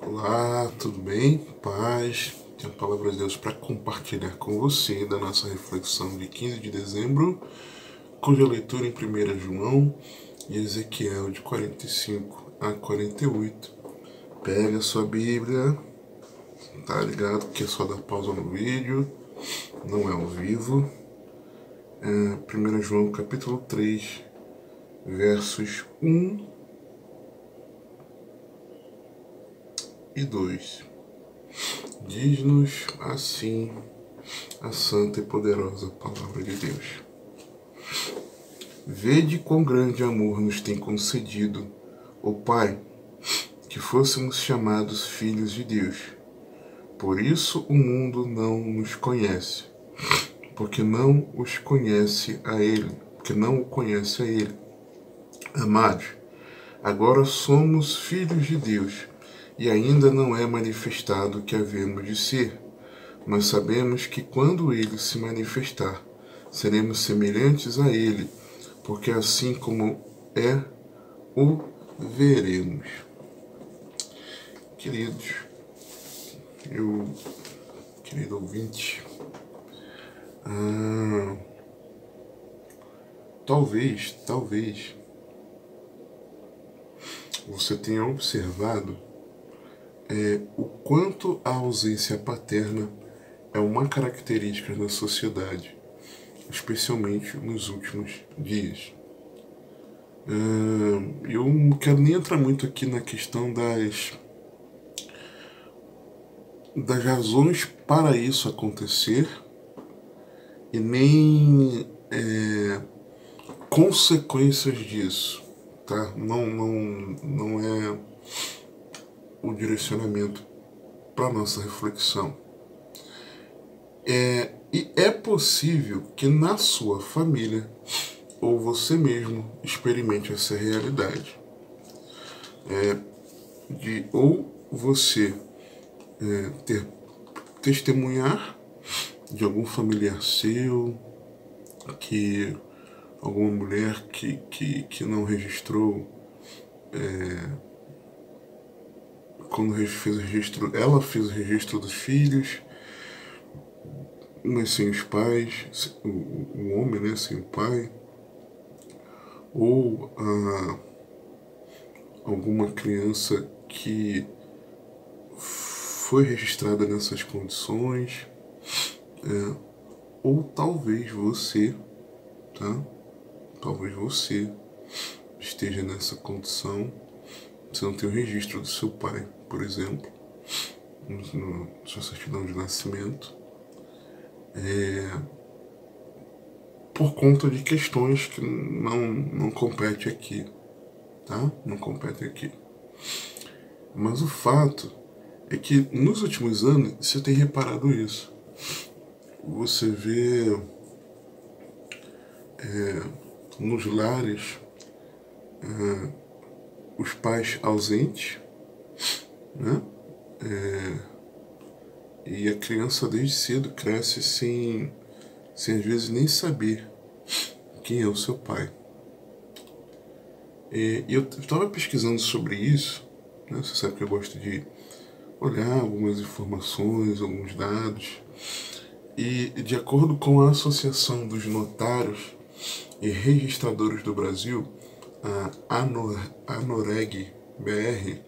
Olá, tudo bem? Paz. Tenho a palavra de Deus para compartilhar com você da nossa reflexão de 15 de dezembro, cuja leitura em 1 João e Ezequiel de 45 a 48. Pega a sua Bíblia, tá ligado que é só dar pausa no vídeo, não é ao vivo. 1 João capítulo 3, versos 1 e 2. Diz-nos assim a santa e poderosa palavra de Deus. Vede quão grande amor nos tem concedido o Pai, que fôssemos chamados filhos de Deus. Por isso o mundo não nos conhece, porque não os conhece a Ele, porque não o conhece a Ele. Amados, agora somos filhos de Deus, e ainda não é manifestado o que havemos de ser. Mas sabemos que quando Ele se manifestar, seremos semelhantes a Ele, porque assim como é, o veremos. Queridos, querido ouvinte, talvez você tenha observado o quanto a ausência paterna é uma característica da sociedade, especialmente nos últimos dias. Eu não quero nem entrar muito aqui na questão das razões para isso acontecer e nem consequências disso, tá? Não é o direcionamento para nossa reflexão. E é possível que na sua família ou você mesmo experimente essa realidade. Ou você testemunhar de algum familiar seu, que alguma mulher que não registrou, quando fez o registro, ela fez o registro dos filhos, mas sem os pais, o homem, né, sem o pai, ou alguma criança que foi registrada nessas condições, ou talvez você, tá? Talvez você esteja nessa condição, você não tem o registro do seu pai, por exemplo, na sua certidão de nascimento, por conta de questões que não compete aqui, tá? Não compete aqui. Mas o fato é que nos últimos anos você tem reparado isso. Você vê nos lares os pais ausentes, né? E a criança desde cedo cresce sem às vezes nem saber quem é o seu pai. E eu estava pesquisando sobre isso, né? Você sabe que eu gosto de olhar algumas informações, alguns dados, e de acordo com a Associação dos Notários e Registradores do Brasil, a ANOREG-BR,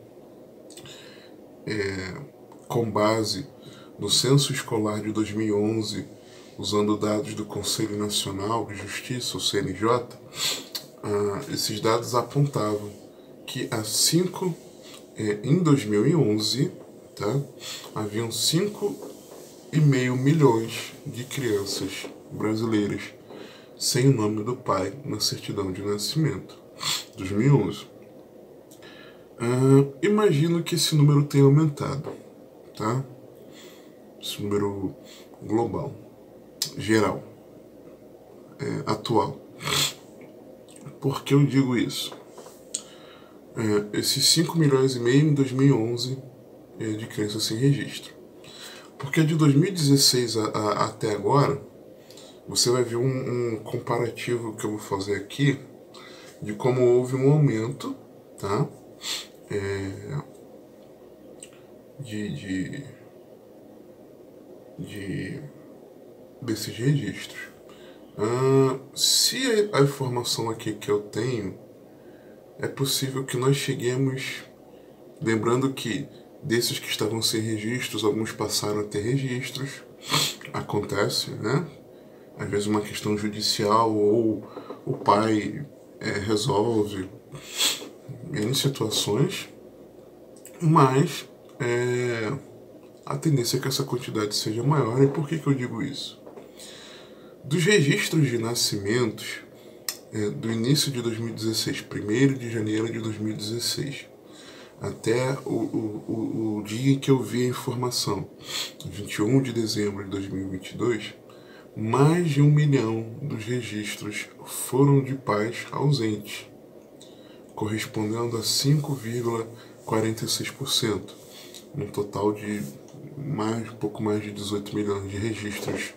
com base no Censo Escolar de 2011, usando dados do Conselho Nacional de Justiça, o CNJ, esses dados apontavam que em 2011, tá, haviam 5,5 milhões de crianças brasileiras sem o nome do pai na certidão de nascimento. 2011. Imagino que esse número tenha aumentado, tá? Esse número global, geral, atual. Por que eu digo isso? Esses 5,5 milhões em 2011 de crianças sem registro. Porque de 2016 até agora, você vai ver um comparativo que eu vou fazer aqui de como houve um aumento, tá? de, de desses registros. Se a informação aqui que eu tenho, é possível que nós cheguemos, lembrando que desses que estavam sem registros, alguns passaram a ter registros, acontece, né? Às vezes uma questão judicial ou o pai resolve em situações, mas a tendência é que essa quantidade seja maior. E por que eu digo isso? Dos registros de nascimentos do início de 2016, 1º de janeiro de 2016, até o dia em que eu vi a informação, 21 de dezembro de 2022, mais de 1 milhão dos registros foram de pais ausentes, correspondendo a 5,46%, um total de pouco mais de 18 milhões de registros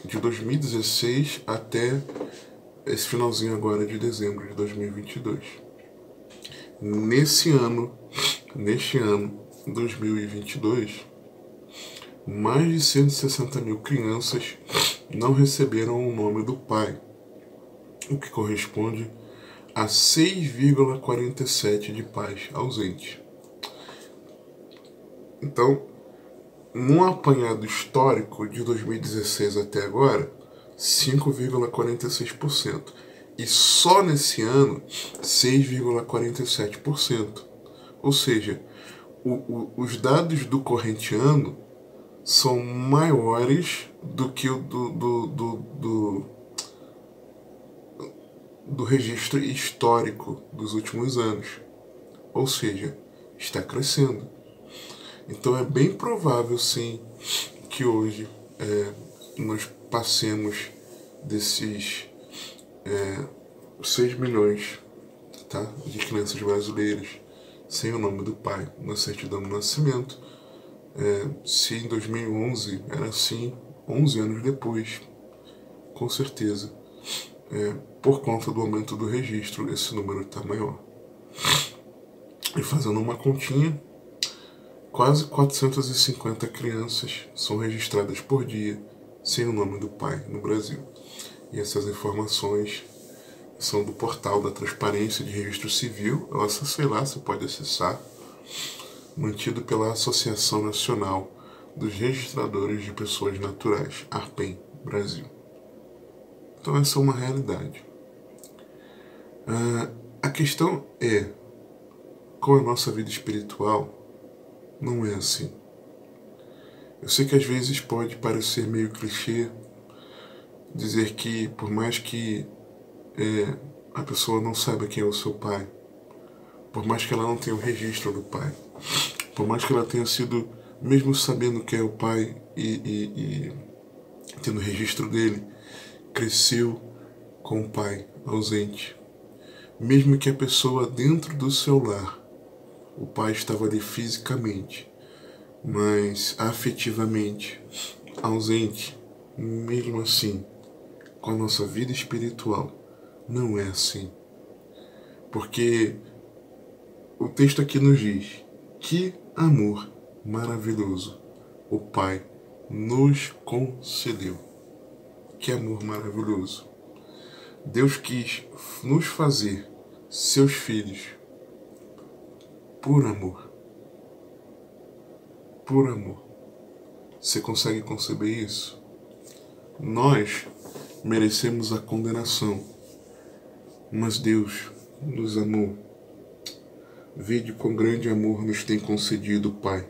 de 2016 até esse finalzinho agora de dezembro de 2022. Neste ano, 2022, mais de 160 mil crianças não receberam o nome do pai, o que corresponde a 6,47% de pais ausentes. Então, num apanhado histórico de 2016 até agora, 5,46%. E só nesse ano, 6,47%. Ou seja, os dados do corrente ano são maiores do que o do registro histórico dos últimos anos. Ou seja, está crescendo. Então é bem provável, sim, que hoje nós passemos desses 6 milhões, tá, de crianças brasileiras sem o nome do pai na certidão de nascimento. Se em 2011 era assim, 11 anos depois, com certeza, por conta do aumento do registro, esse número está maior. E fazendo uma continha, quase 450 crianças são registradas por dia sem o nome do pai no Brasil. E essas informações são do portal da Transparência de Registro Civil. Eu acessei lá, você pode acessar, mantido pela Associação Nacional dos Registradores de Pessoas Naturais, ARPEN, Brasil. Então essa é uma realidade. A questão é, com a nossa vida espiritual, não é assim. Eu sei que às vezes pode parecer meio clichê dizer que, por mais que a pessoa não saiba quem é o seu pai, por mais que ela não tenha o registro do pai, por mais que ela tenha sido, mesmo sabendo quem é o pai e tendo o registro dele, cresceu com o pai ausente, mesmo que a pessoa dentro do seu lar, o pai estava ali fisicamente, mas afetivamente ausente, mesmo assim, com a nossa vida espiritual, não é assim. Porque o texto aqui nos diz: que amor maravilhoso o Pai nos concedeu. Que amor maravilhoso. Deus quis nos fazer seus filhos por amor. Por amor. Você consegue conceber isso? Nós merecemos a condenação, mas Deus nos amou. Vede quão grande amor nos tem concedido o Pai,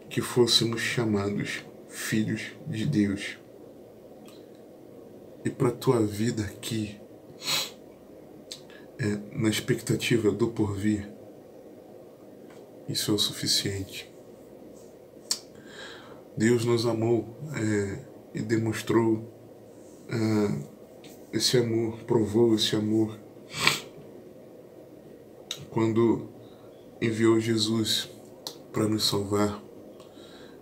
que fôssemos chamados filhos de Deus. E para a tua vida aqui, na expectativa do porvir, isso é o suficiente. Deus nos amou e demonstrou esse amor, provou esse amor quando enviou Jesus para nos salvar.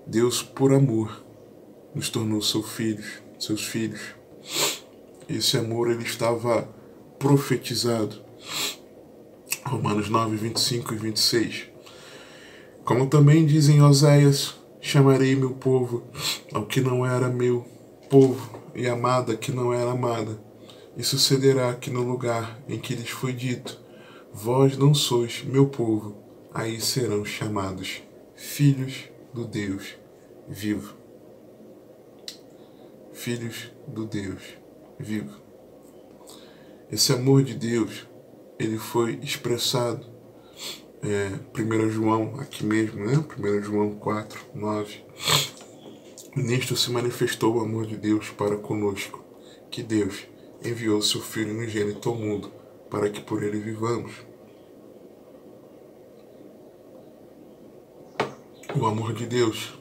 Deus, por amor, nos tornou seus filhos. Esse amor ele estava profetizado. Romanos 9, 25 e 26. Como também diz em Oséias: chamarei meu povo ao que não era meu povo, e amada que não era amada. E sucederá que no lugar em que lhes foi dito: vós não sois meu povo, aí serão chamados filhos do Deus vivo. Filhos do Deus vivo. Esse amor de Deus, ele foi expressado 1 João, aqui mesmo, né? 1 João 4, 9. Nisto se manifestou o amor de Deus para conosco, que Deus enviou seu Filho unigênito ao mundo, para que por ele vivamos. O amor de Deus,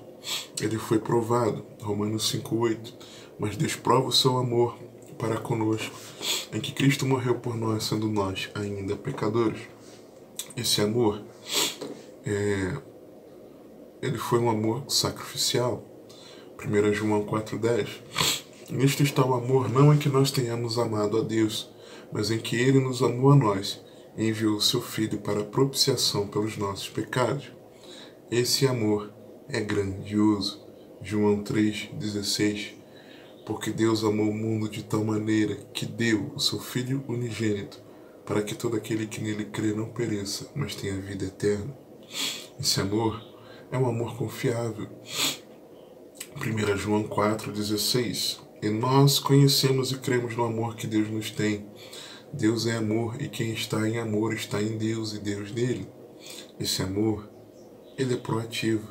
ele foi provado, Romanos 5,8. Mas Deus prova o seu amor para conosco, em que Cristo morreu por nós, sendo nós ainda pecadores. Esse amor, ele foi um amor sacrificial. 1 João 4,10. Nisto está o amor, não em que nós tenhamos amado a Deus, mas em que Ele nos amou a nós e enviou o seu Filho para a propiciação pelos nossos pecados. Esse amor é grandioso. João 3,16. Porque Deus amou o mundo de tal maneira que deu o seu Filho unigênito, para que todo aquele que nele crê não pereça, mas tenha vida eterna. Esse amor é um amor confiável. 1 João 4,16. E nós conhecemos e cremos no amor que Deus nos tem. Deus é amor, e quem está em amor está em Deus e Deus nele. Esse amor, ele é proativo.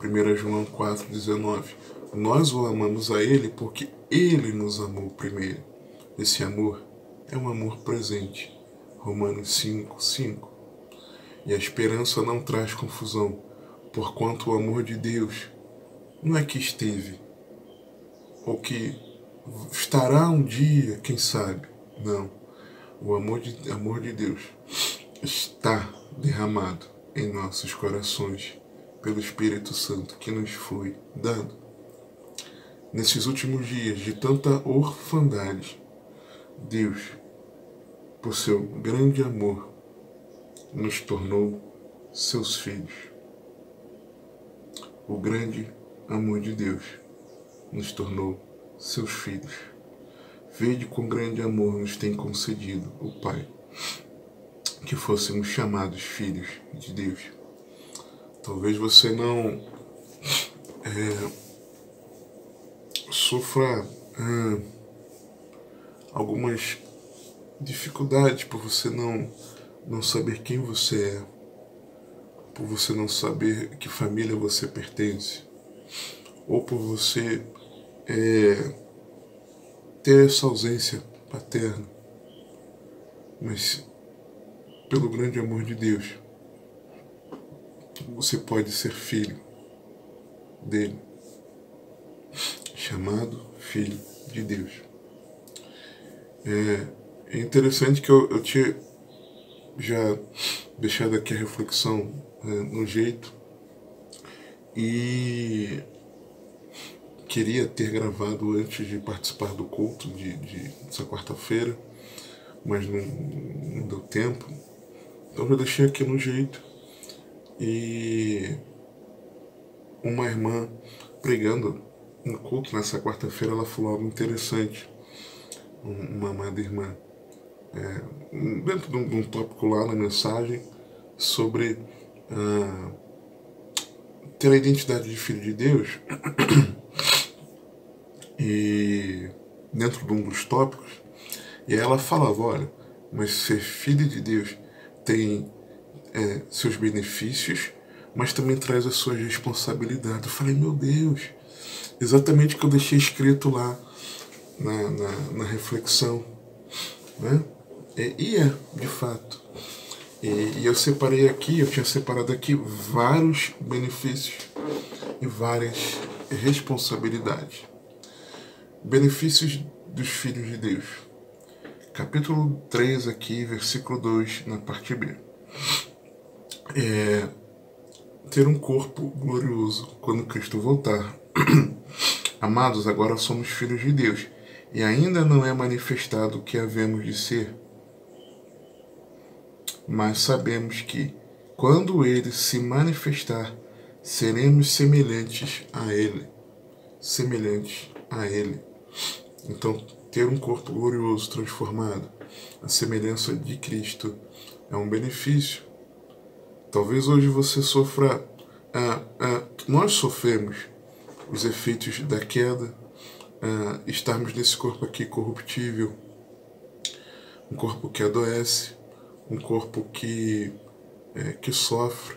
1 João 4,19. Nós o amamos a ele porque ele nos amou primeiro. Esse amor é um amor presente. Romanos 5,5. E a esperança não traz confusão, porquanto o amor de Deus não é que esteve, ou que estará um dia, quem sabe. Não. O amor de Deus está derramado em nossos corações pelo Espírito Santo que nos foi dado. Nesses últimos dias de tanta orfandade, Deus, por seu grande amor, nos tornou seus filhos. O grande amor de Deus nos tornou seus filhos. Vede com grande amor nos tem concedido o Pai, que fôssemos chamados filhos de Deus. Talvez você não sofra algumas dificuldades por você não saber quem você é, por você não saber que família você pertence, ou por você ter essa ausência paterna. Mas pelo grande amor de Deus, você pode ser filho dele, chamado Filho de Deus. É interessante que eu tinha já deixado aqui a reflexão no jeito, e queria ter gravado antes de participar do culto dessa quarta-feira, mas não deu tempo, então eu deixei aqui no jeito. E uma irmã pregando no culto nessa quarta-feira, ela falou algo interessante, uma amada irmã, dentro de um tópico lá na mensagem, sobre ter a identidade de filho de Deus. E dentro de um dos tópicos, e ela falava: olha, mas ser filho de Deus tem seus benefícios, mas também traz as suas responsabilidades. Eu falei: meu Deus, exatamente o que eu deixei escrito lá na reflexão, né? E de fato. E eu separei aqui, eu tinha separado aqui vários benefícios e várias responsabilidades. Benefícios dos filhos de Deus. Capítulo 3 aqui, versículo 2, na parte B. Ter um corpo glorioso quando Cristo voltar. Amados, agora somos filhos de Deus, e ainda não é manifestado o que havemos de ser. Mas sabemos que, quando ele se manifestar, seremos semelhantes a ele. Semelhantes a ele. Então, ter um corpo glorioso, transformado, a semelhança de Cristo, é um benefício. Talvez hoje você sofra, nós sofremos os efeitos da queda, estarmos nesse corpo aqui corruptível, um corpo que adoece, um corpo que sofre,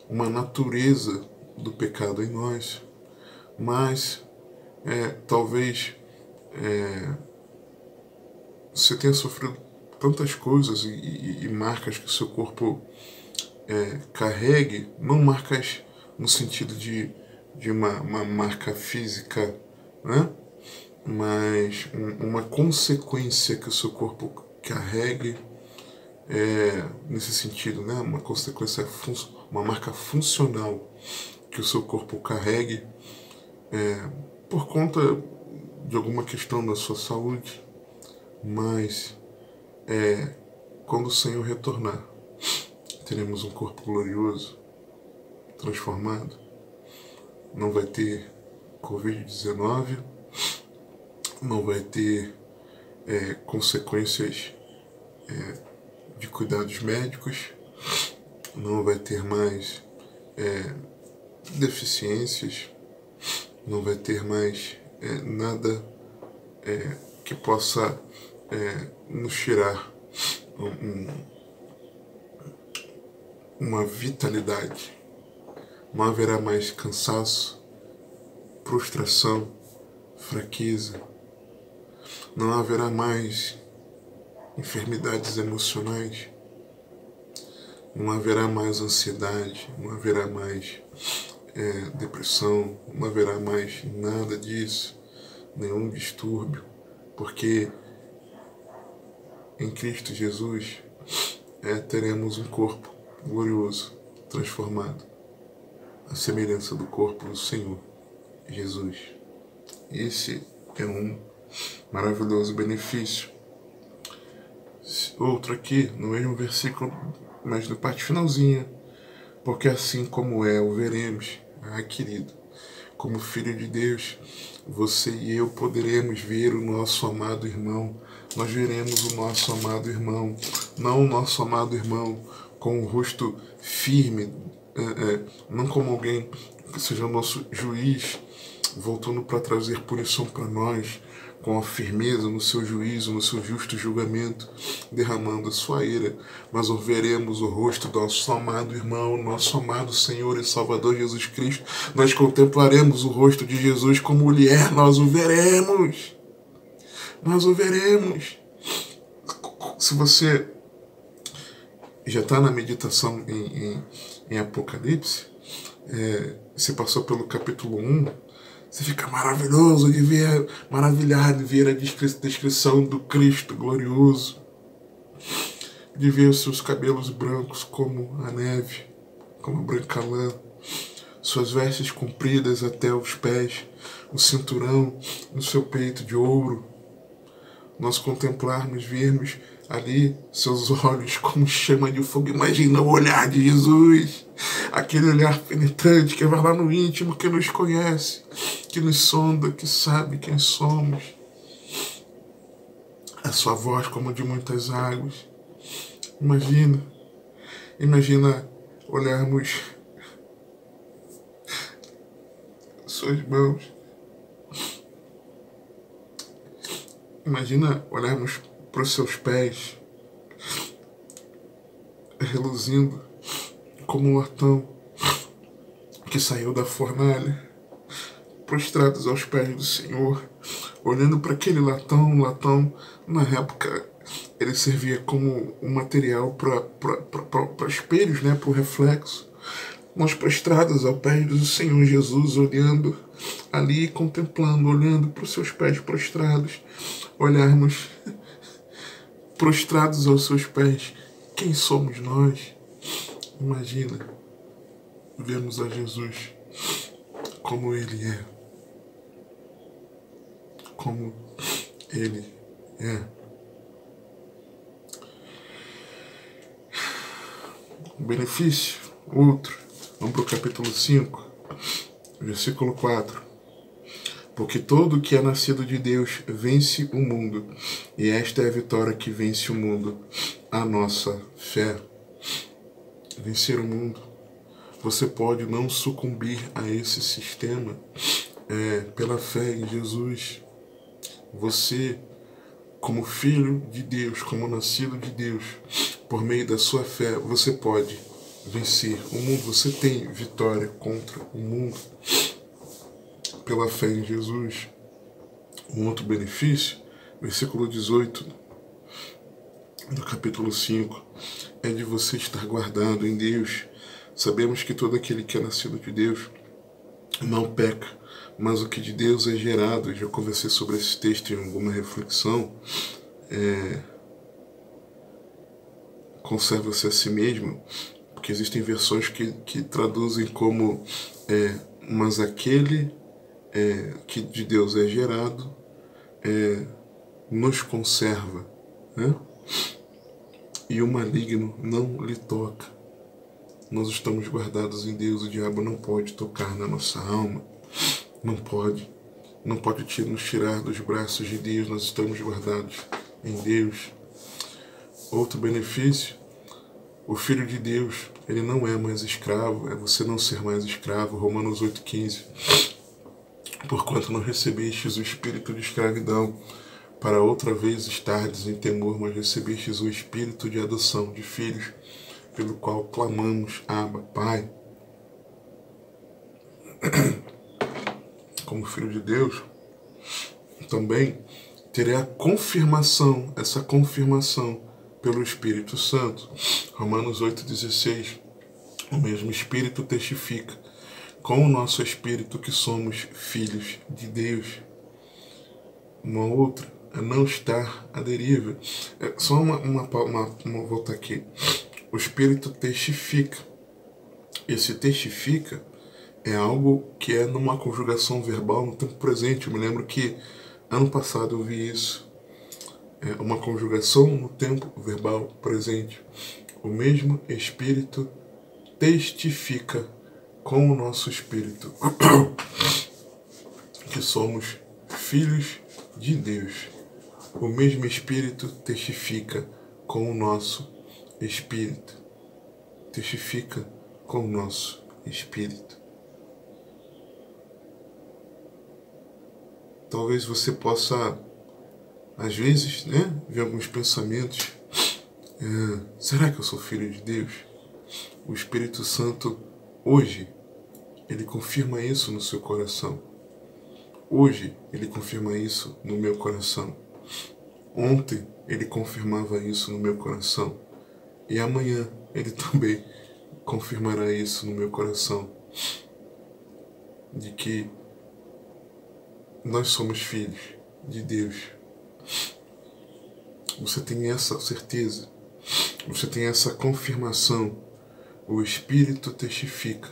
uma natureza do pecado em nós, mas talvez você tenha sofrido tantas coisas e marcas que o seu corpo carregue, não marcas no sentido de uma marca física, né? Mas uma consequência que o seu corpo carregue nesse sentido, né? Uma consequência, uma marca funcional que o seu corpo carregue por conta de alguma questão da sua saúde, mas quando o Senhor retornar, teremos um corpo glorioso, transformado. Não vai ter Covid-19, não vai ter consequências de cuidados médicos, não vai ter mais deficiências, não vai ter mais nada que possa nos tirar uma vitalidade. Não haverá mais cansaço, prostração, fraqueza. Não haverá mais enfermidades emocionais. Não haverá mais ansiedade, não haverá mais depressão, não haverá mais nada disso, nenhum distúrbio, porque em Cristo Jesus teremos um corpo glorioso, transformado, à semelhança do corpo do Senhor Jesus. Esse é um maravilhoso benefício. Outro aqui, no mesmo versículo, mas na parte finalzinha, porque assim como o veremos, querido, como filho de Deus, você e eu poderemos ver o nosso amado irmão. Nós veremos o nosso amado irmão, não o nosso amado irmão com o rosto firme, não como alguém que seja o nosso juiz, voltando para trazer punição para nós, com a firmeza no seu juízo, no seu justo julgamento, derramando a sua ira, mas veremos o rosto do nosso amado irmão, nosso amado Senhor e Salvador Jesus Cristo. Nós contemplaremos o rosto de Jesus como Ele é, nós o veremos. Nós o veremos. Se você já está na meditação em Apocalipse, você passou pelo capítulo 1, você fica maravilhoso de ver, maravilhado de ver a descrição do Cristo glorioso, de ver os seus cabelos brancos como a neve, como a branca lã, suas vestes compridas até os pés, o cinturão no seu peito de ouro. Nós contemplarmos, vermos ali seus olhos como chama de fogo. Imagina o olhar de Jesus, aquele olhar penetrante que vai lá no íntimo, que nos conhece, que nos sonda, que sabe quem somos. A sua voz como de muitas águas. Imagina olharmos suas mãos. Imagina olharmos para os seus pés, reluzindo como um latão que saiu da fornalha, prostrados aos pés do Senhor, olhando para aquele latão. Um latão, na época, ele servia como um material para espelhos, né, para o reflexo. Nós prostrados aos pés do Senhor Jesus, olhando ali, contemplando, olhando para os seus pés prostrados, olharmos prostrados aos seus pés. Quem somos nós? Imagina, vemos a Jesus como Ele é. Como Ele é. O benefício Outro, vamos para o capítulo 5, versículo 4. Porque todo que é nascido de Deus vence o mundo, e esta é a vitória que vence o mundo, a nossa fé. Vencer o mundo. Você pode não sucumbir a esse sistema pela fé em Jesus. Você, como filho de Deus, como nascido de Deus, por meio da sua fé, você pode vencer o mundo. Você tem vitória contra o mundo pela fé em Jesus. Um outro benefício, versículo 18 do capítulo 5, é de você estar guardado em Deus. Sabemos que todo aquele que é nascido de Deus não peca, mas o que de Deus é gerado. Eu já conversei sobre esse texto em alguma reflexão. Conserva-se a si mesmo, porque existem versões que traduzem como mas aquele que de Deus é gerado nos conserva, né? E o maligno não lhe toca. Nós estamos guardados em Deus, o diabo não pode tocar na nossa alma, não pode nos tirar dos braços de Deus, nós estamos guardados em Deus. Outro benefício, o Filho de Deus, ele não é mais escravo, é você não ser mais escravo, Romanos 8,15. Porquanto não recebestes o espírito de escravidão, para outra vez estardes em temor, mas recebestes o espírito de adoção de filhos, pelo qual clamamos, Abba, Pai. Como filho de Deus, também terei a confirmação, essa confirmação pelo Espírito Santo. Romanos 8,16. O mesmo Espírito testifica com o nosso Espírito que somos filhos de Deus. Uma outra é não estar à deriva. Só uma volta aqui. O Espírito testifica. Esse testifica é algo que é numa conjugação verbal no tempo presente. Eu me lembro que ano passado eu vi isso. É uma conjugação no tempo verbal presente. O mesmo Espírito testifica com o nosso Espírito que somos filhos de Deus. O mesmo Espírito testifica com o nosso Espírito. Testifica com o nosso Espírito. Talvez você possa, às vezes, ver alguns pensamentos. Será que eu sou filho de Deus? O Espírito Santo, hoje, ele confirma isso no seu coração. Hoje, ele confirma isso no meu coração. Ontem, ele confirmava isso no meu coração. E amanhã, ele também confirmará isso no meu coração. De que nós somos filhos de Deus. Você tem essa certeza. Você tem essa confirmação. O Espírito testifica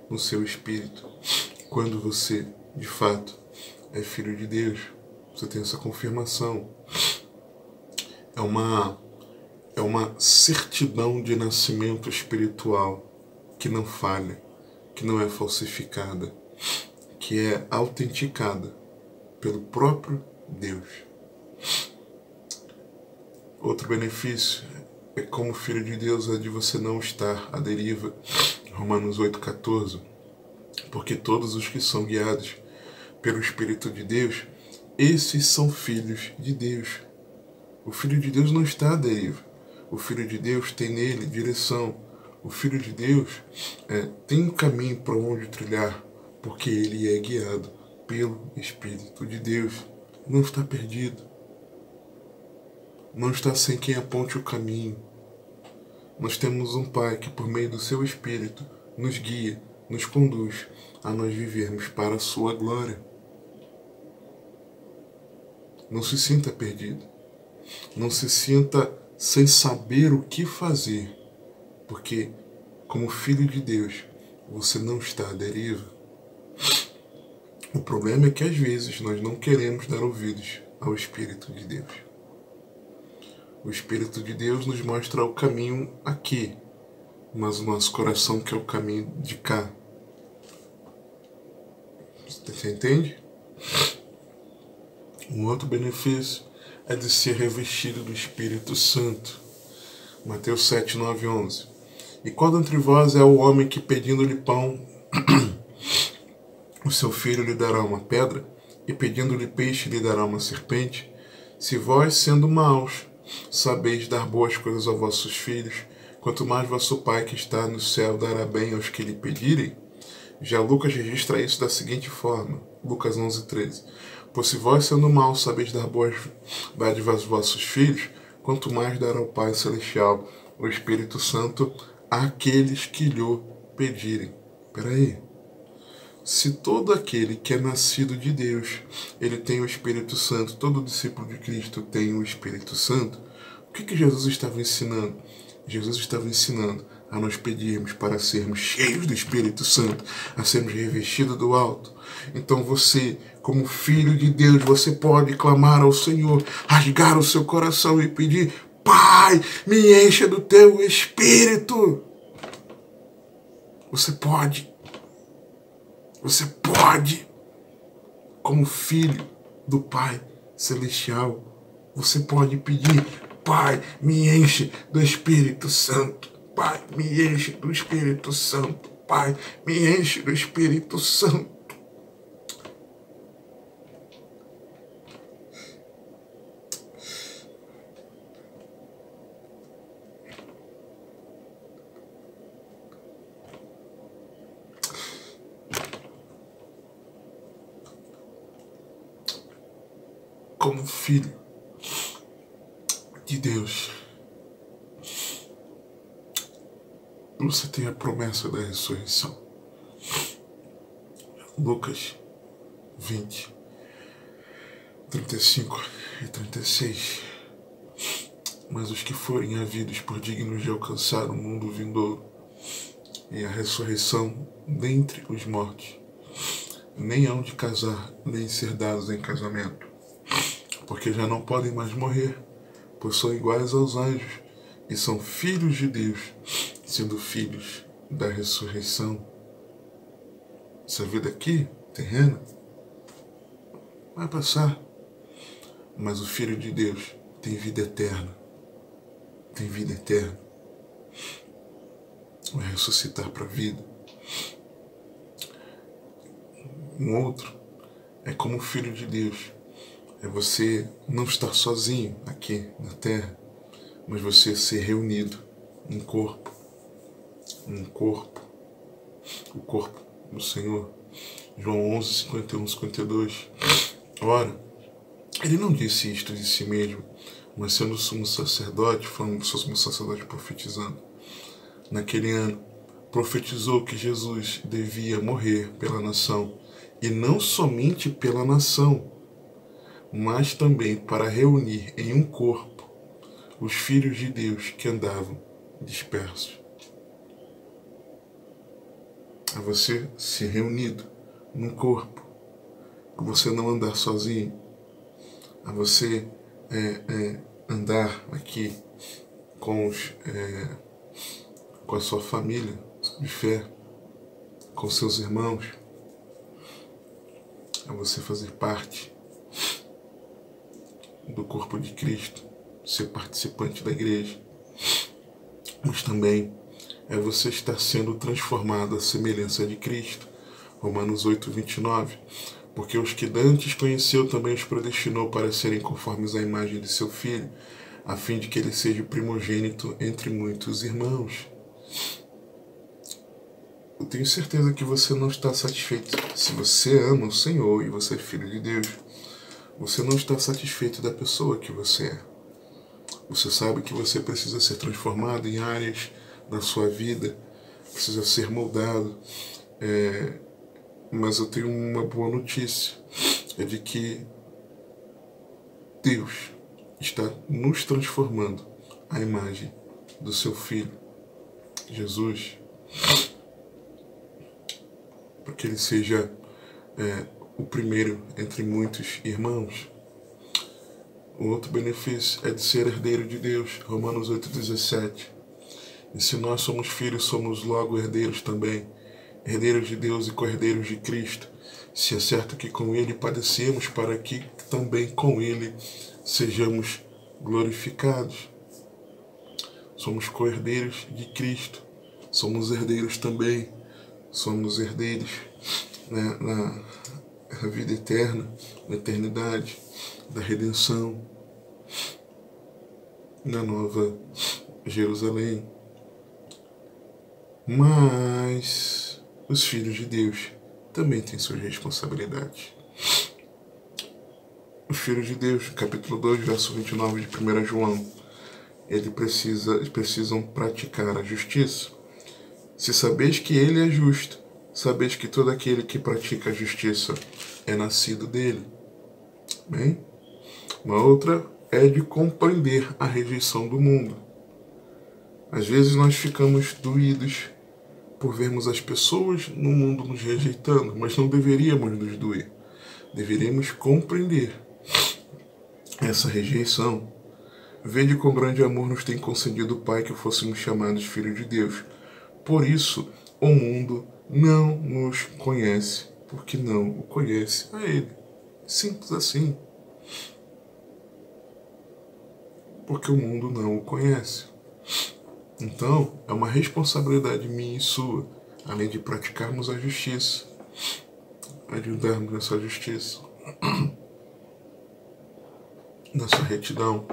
no seu espírito quando você, de fato, é filho de Deus. Você tem essa confirmação. É uma certidão de nascimento espiritual que não falha, que não é falsificada, que é autenticada pelo próprio Deus. Outro benefício é como filho de Deus é de você não estar à deriva. Romanos 8,14. Porque todos os que são guiados pelo Espírito de Deus, esses são filhos de Deus. O Filho de Deus não está à deriva. O Filho de Deus tem nele direção. O Filho de Deus tem um caminho para onde trilhar, porque ele é guiado pelo Espírito de Deus. Não está perdido. Não está sem quem aponte o caminho. Nós temos um Pai que, por meio do seu Espírito, nos guia, nos conduz a nós vivermos para a sua glória. Não se sinta perdido. Não se sinta sem saber o que fazer, porque, como filho de Deus, você não está à deriva. O problema é que, às vezes, nós não queremos dar ouvidos ao Espírito de Deus. O Espírito de Deus nos mostra o caminho aqui, mas o nosso coração quer o caminho de cá. Você entende? Um outro benefício é de ser revestido do Espírito Santo. Mateus 7, 9 e 11. E qual dentre vós é o homem que, pedindo-lhe pão, o seu filho lhe dará uma pedra? E pedindo-lhe peixe lhe dará uma serpente? Se vós, sendo maus, sabeis dar boas coisas aos vossos filhos, quanto mais vosso Pai que está no céu dará bem aos que lhe pedirem? Já Lucas registra isso da seguinte forma, Lucas 11, 13. Pois se vós, sendo maus, sabeis dar boas dádivas aos vossos filhos, quanto mais dará o Pai Celestial, o Espírito Santo, àqueles que lhe pedirem. Peraí. Se todo aquele que é nascido de Deus, ele tem o Espírito Santo, todo discípulo de Cristo tem o Espírito Santo, o que Jesus estava ensinando? Jesus estava ensinando a nós pedirmos para sermos cheios do Espírito Santo, a sermos revestidos do alto. Então você, como filho de Deus, você pode clamar ao Senhor, rasgar o seu coração e pedir: Pai, me encha do teu Espírito. Você pode. Você pode, como filho do Pai Celestial, você pode pedir: Pai, me enche do Espírito Santo. Pai, me enche do Espírito Santo. Pai, me enche do Espírito Santo. Como filho de Deus, você tem a promessa da ressurreição. Lucas 20, 35 e 36. Mas os que forem havidos por dignos de alcançar o mundo vindouro e a ressurreição dentre os mortos, nem hão de casar, nem ser dados em casamento, porque já não podem mais morrer, pois são iguais aos anjos e são filhos de Deus, sendo filhos da ressurreição. Essa vida aqui, terrena, vai passar, mas o Filho de Deus tem vida eterna. Tem vida eterna. Vai ressuscitar para a vida. Um outro é como Filho de Deus. É você não estar sozinho aqui na terra, mas você ser reunido em corpo. Um corpo. O corpo do Senhor. João 11, 51, 52. Ora, ele não disse isto de si mesmo, mas sendo sumo sacerdote, falando do seu sumo sacerdote profetizando. Naquele ano, profetizou que Jesus devia morrer pela nação, e não somente pela nação, mas também para reunir em um corpo os filhos de Deus que andavam dispersos. A você ser reunido num corpo, a você não andar sozinho, a você andar aqui com a sua família de fé, com seus irmãos, a você fazer parte do corpo de Cristo, ser participante da igreja, mas também é você estar sendo transformado à semelhança de Cristo. Romanos 8, 29. Porque os que dantes conheceu também os predestinou para serem conformes à imagem de seu Filho, a fim de que ele seja o primogênito entre muitos irmãos. Eu tenho certeza que você não está satisfeito. Se você ama o Senhor e você é filho de Deus, você não está satisfeito da pessoa que você é. Você sabe que você precisa ser transformado em áreas da sua vida, precisa ser moldado. Mas eu tenho uma boa notícia, é de que Deus está nos transformando à imagem do seu Filho, Jesus, para que ele seja o primeiro entre muitos irmãos. O outro benefício é de ser herdeiro de Deus, Romanos 8,17. E se nós somos filhos, somos logo herdeiros também, herdeiros de Deus e co-herdeiros de Cristo. Se é certo que com ele padecemos, para que também com ele sejamos glorificados. Somos co-herdeiros de Cristo, somos herdeiros também, somos herdeiros, né, na vida eterna, na eternidade, da redenção, na nova Jerusalém. Mas os filhos de Deus também têm suas responsabilidades. Os filhos de Deus, capítulo 2, verso 29 de 1 João, eles precisam praticar a justiça. Se sabeis que ele é justo, sabeis que todo aquele que pratica a justiça é nascido dele. Bem? Uma outra é de compreender a rejeição do mundo. Às vezes nós ficamos doídos por vermos as pessoas no mundo nos rejeitando, mas não deveríamos nos doer. Deveríamos compreender essa rejeição. Vede com grande amor nos tem concedido o Pai que fôssemos chamados filhos de Deus. Por isso, o mundo não nos conhece, porque não o conhece a Ele. Simples assim. Porque o mundo não o conhece. Então, é uma responsabilidade minha e sua, além de praticarmos a justiça, ajudarmos nessa justiça, nessa retidão,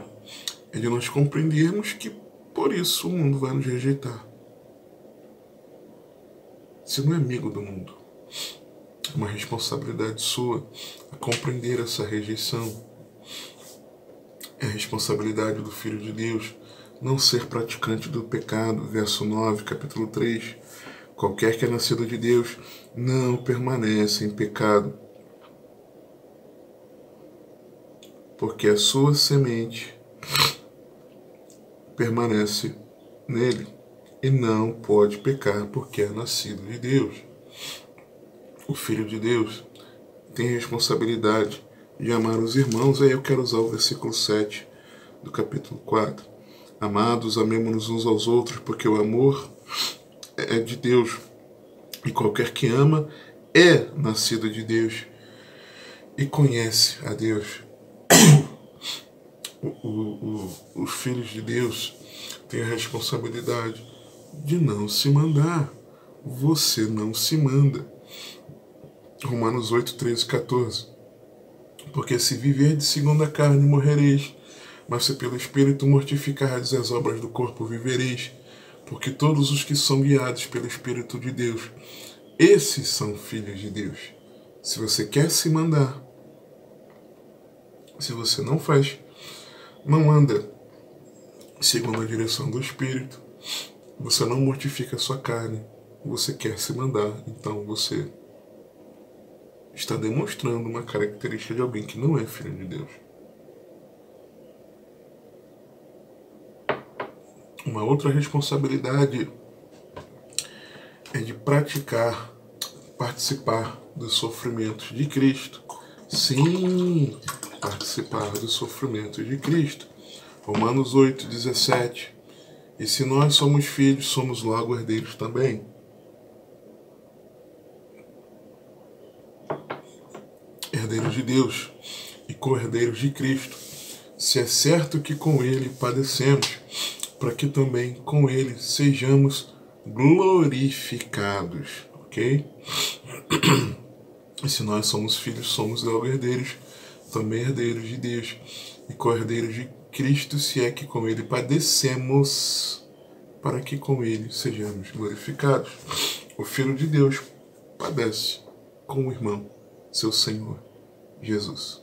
é de nós compreendermos que por isso o mundo vai nos rejeitar. Você não é amigo do mundo. É uma responsabilidade sua a compreender essa rejeição. É a responsabilidade do Filho de Deus não ser praticante do pecado. Verso 9, capítulo 3. Qualquer que é nascido de Deus não permanece em pecado, porque a sua semente permanece nele e não pode pecar porque é nascido de Deus. O Filho de Deus tem responsabilidade de amar os irmãos. Aí eu quero usar o versículo 7 do capítulo 4. Amados, amemo-nos uns aos outros, porque o amor é de Deus. E qualquer que ama é nascido de Deus e conhece a Deus. Os filhos de Deus têm a responsabilidade de não se mandar. Você não se manda. Romanos 8, 13 e 14. Porque se viverdes segundo a carne, morrereis. Mas se pelo Espírito mortificardes as obras do corpo, vivereis. Porque todos os que são guiados pelo Espírito de Deus, esses são filhos de Deus. Se você quer se mandar, se você não faz, não anda segundo a direção do Espírito, você não mortifica a sua carne, você quer se mandar, então você está demonstrando uma característica de alguém que não é filho de Deus. Uma outra responsabilidade é de participar dos sofrimentos de Cristo. Sim, participar dos sofrimentos de Cristo. Romanos 8, 17. E se nós somos filhos, somos logo herdeiros também. Herdeiros de Deus e co-herdeiros de Cristo. Se é certo que com Ele padecemos, para que também com Ele sejamos glorificados, ok? E se nós somos filhos, somos logo herdeiros, também herdeiros de Deus e co-herdeiros de Cristo, se é que com Ele padecemos, para que com Ele sejamos glorificados. O Filho de Deus padece com o irmão, seu Senhor, Jesus.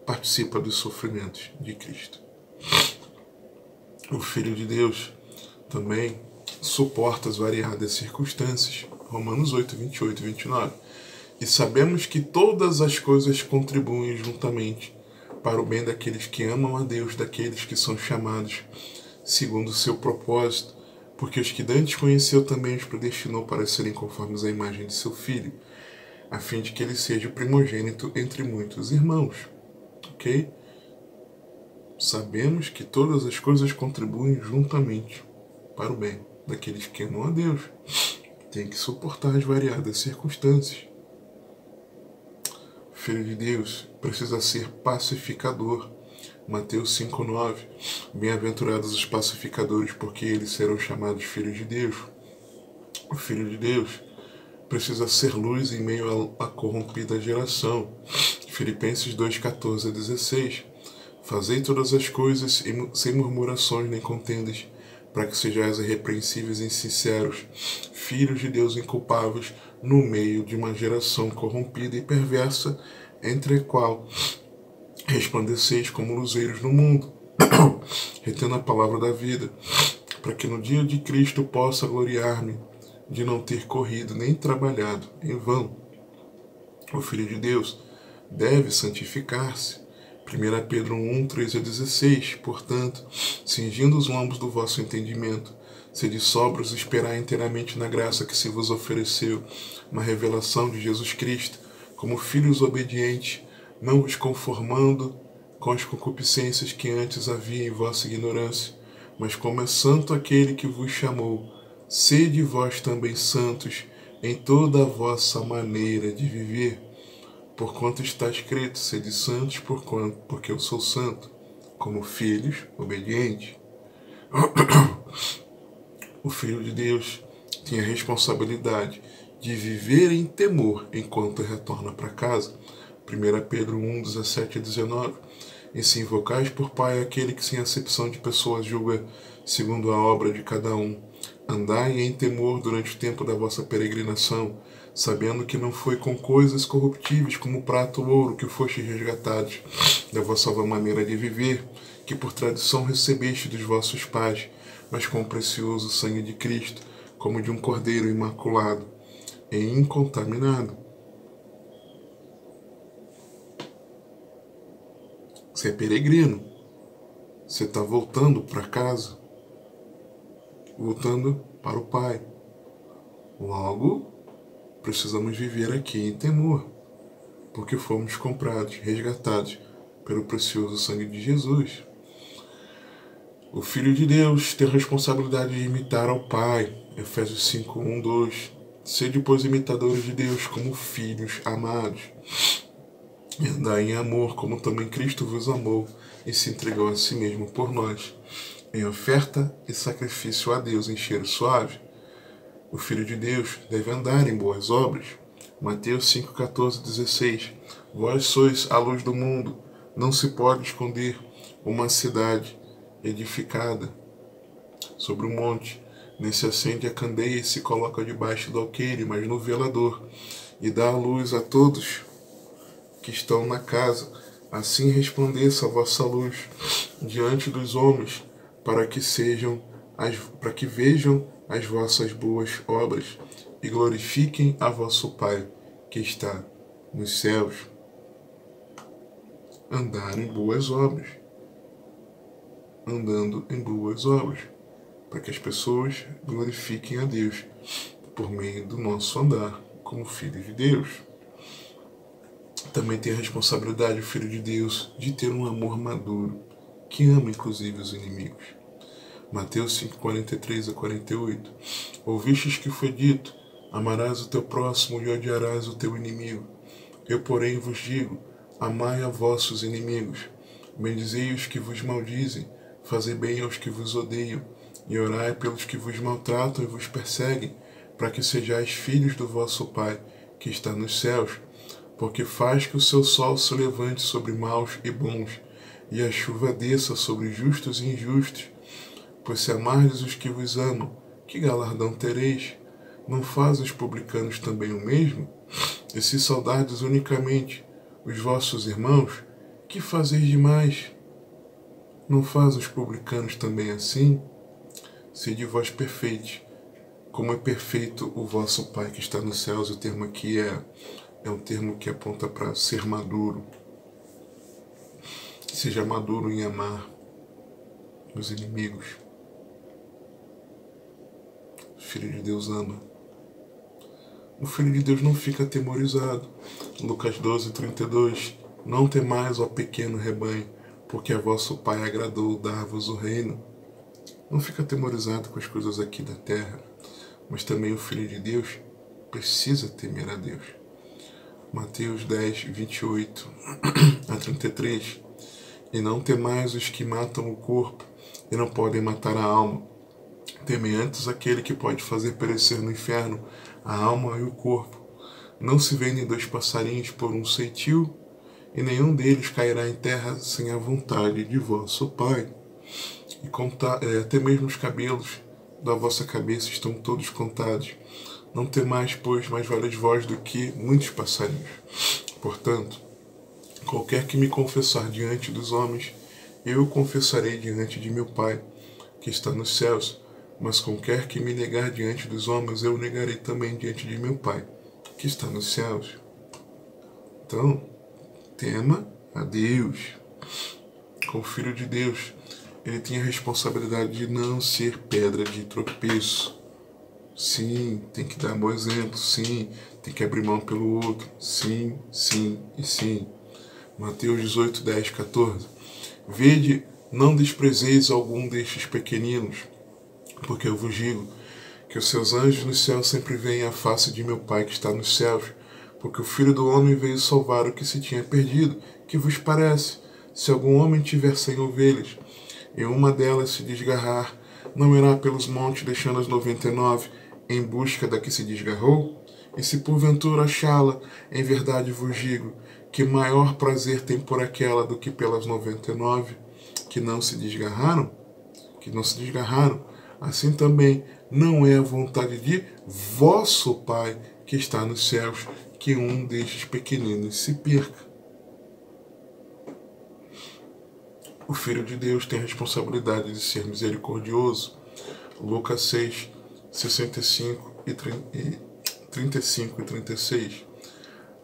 Participa dos sofrimentos de Cristo. O Filho de Deus também suporta as variadas circunstâncias. Romanos 8, 28 e 29. E sabemos que todas as coisas contribuem juntamente para o bem daqueles que amam a Deus, daqueles que são chamados segundo o seu propósito, porque os que dantes conheceu também os predestinou para serem conformes à imagem de seu Filho, a fim de que ele seja o primogênito entre muitos irmãos. Ok? sabemos que todas as coisas contribuem juntamente para o bem daqueles que amam a Deus. Tem que suportar as variadas circunstâncias. O Filho de Deus precisa ser pacificador. Mateus 5,9. Bem-aventurados os pacificadores, porque eles serão chamados filhos de Deus. O Filho de Deus precisa ser luz em meio à corrompida geração. Filipenses 2,14-16. Fazei todas as coisas sem murmurações nem contendas, para que sejais irrepreensíveis e sinceros, filhos de Deus inculpáveis, no meio de uma geração corrompida e perversa, entre a qual resplandeceis como luzeiros no mundo, retendo a palavra da vida, para que no dia de Cristo possa gloriar-me de não ter corrido nem trabalhado em vão. O Filho de Deus deve santificar-se. 1 Pedro 1, 13-16. Portanto, cingindo os lombos do vosso entendimento, sede sóbrios e esperai inteiramente na graça que se vos ofereceu, na revelação de Jesus Cristo, como filhos obedientes, não vos conformando com as concupiscências que antes havia em vossa ignorância, mas como é santo aquele que vos chamou, sede vós também santos em toda a vossa maneira de viver. Porquanto está escrito, sede santos, porque eu sou santo, como filhos obedientes. O Filho de Deus tem a responsabilidade de viver em temor enquanto retorna para casa. 1 Pedro 1, 17-19. E se invocais por Pai aquele que sem acepção de pessoas julga segundo a obra de cada um, andai em temor durante o tempo da vossa peregrinação, sabendo que não foi com coisas corruptíveis como prata ou ouro que fostes resgatados da vossa maneira de viver, que por tradição recebeste dos vossos pais, mas com o precioso sangue de Cristo, como de um cordeiro imaculado e incontaminado. Você é peregrino, você está voltando para casa, voltando para o Pai. Logo, precisamos viver aqui em temor, porque fomos comprados, resgatados pelo precioso sangue de Jesus. O Filho de Deus tem a responsabilidade de imitar ao Pai. Efésios 5, 1, 2. Sede, pois, imitadores de Deus como filhos amados. E andai em amor, como também Cristo vos amou e se entregou a si mesmo por nós, em oferta e sacrifício a Deus em cheiro suave. O Filho de Deus deve andar em boas obras. Mateus 5, 14-16. Vós sois a luz do mundo. Não se pode esconder uma cidade edificada sobre um monte. Nem se acende a candeia e se coloca debaixo do alqueire, mas no velador, e dá a luz a todos que estão na casa. Assim resplandeça a vossa luz diante dos homens, para que vejam as vossas boas obras e glorifiquem a vosso Pai que está nos céus. Andar em boas obras. Andando em boas obras, para que as pessoas glorifiquem a Deus por meio do nosso andar como filhos de Deus. Também tem a responsabilidade, o Filho de Deus, de ter um amor maduro, que ama inclusive os inimigos. Mateus 5, 43-48. Ouvistes que foi dito, amarás o teu próximo e odiarás o teu inimigo. Eu, porém, vos digo, amai a vossos inimigos, bendizei os que vos maldizem, fazei bem aos que vos odeiam, e orai pelos que vos maltratam e vos perseguem, para que sejais filhos do vosso Pai, que está nos céus, porque faz que o seu sol se levante sobre maus e bons, e a chuva desça sobre justos e injustos. Pois se amardes os que vos amam, que galardão tereis? Não faz os publicanos também o mesmo? E se saudardes unicamente os vossos irmãos, que fazeis demais? Não faz os publicanos também assim? Sede vós perfeitos, como é perfeito o vosso Pai que está nos céus. O termo aqui é um termo que aponta para ser maduro. Seja maduro em amar os inimigos. O Filho de Deus ama. O Filho de Deus não fica atemorizado. Lucas 12, 32. Não temais, ó pequeno rebanho, porque a vosso Pai agradou dar-vos o reino. Não fica atemorizado com as coisas aqui da terra, mas também o Filho de Deus precisa temer a Deus. Mateus 10, 28 a 33. E não temais os que matam o corpo e não podem matar a alma. Temei antes aquele que pode fazer perecer no inferno a alma e o corpo. Não se vendem 2 passarinhos por um ceitil, e nenhum deles cairá em terra sem a vontade de vosso Pai. E até mesmo os cabelos da vossa cabeça estão todos contados. Não temais, pois, mais valeis vós do que muitos passarinhos. Portanto, qualquer que me confessar diante dos homens, eu o confessarei diante de meu Pai, que está nos céus. Mas qualquer que me negar diante dos homens, eu o negarei também diante de meu Pai, que está nos céus. Então, tema a Deus. Como filho de Deus, ele tem a responsabilidade de não ser pedra de tropeço. Sim, tem que dar bom exemplo. Sim, tem que abrir mão pelo outro. Sim, sim e sim. Mateus 18, 10, 14. Vede, não desprezeis algum destes pequeninos, porque eu vos digo que os seus anjos no céu sempre veem a face de meu Pai que está nos céus, porque o Filho do Homem veio salvar o que se tinha perdido. Que vos parece? Se algum homem tiver 100 ovelhas, e uma delas se desgarrar, não irá pelos montes deixando as 99 em busca da que se desgarrou? E se porventura achá-la, em verdade vos digo, que maior prazer tem por aquela do que pelas 99 que não se desgarraram? Assim também não é a vontade de vosso Pai que está nos céus que um destes pequeninos se perca. O Filho de Deus tem a responsabilidade de ser misericordioso. Lucas 6, 65 e 35 e 36.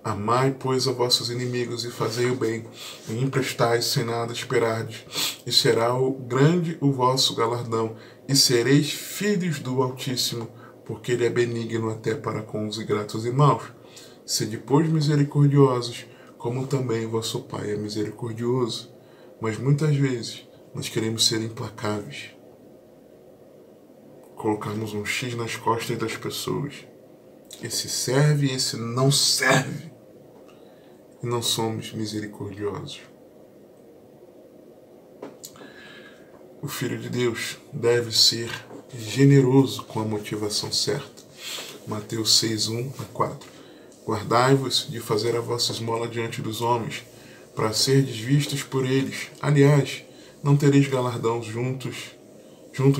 Amai, pois, a vossos inimigos e fazei o bem, e emprestai sem nada esperardes, e será grande o vosso galardão, e sereis filhos do Altíssimo, porque ele é benigno até para com os ingratos e maus. Sede, pois, misericordiosos, como também vosso Pai é misericordioso. Mas muitas vezes nós queremos ser implacáveis, colocarmos um X nas costas das pessoas. Esse serve, esse não serve. E não somos misericordiosos. O Filho de Deus deve ser generoso com a motivação certa. Mateus 6, 1 a 4. Guardai-vos de fazer a vossa esmola diante dos homens, para serdes vistos por eles. Aliás, não tereis galardão junto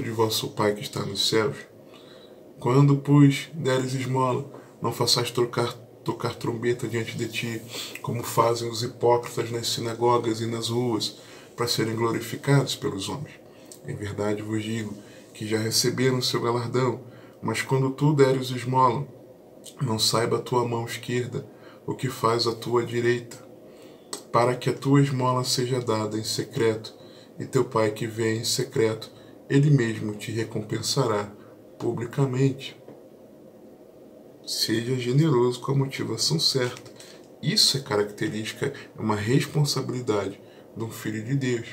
de vosso Pai que está nos céus. Quando, pois, deres esmola, não façais tocar trombeta diante de ti, como fazem os hipócritas nas sinagogas e nas ruas, para serem glorificados pelos homens. Em verdade vos digo que já receberam o seu galardão. Mas quando tu deres esmola, não saiba a tua mão esquerda o que faz a tua direita, para que a tua esmola seja dada em secreto, e teu Pai que vê em secreto, ele mesmo te recompensará publicamente. Seja generoso com a motivação certa. Isso é característica, é uma responsabilidade de um filho de Deus.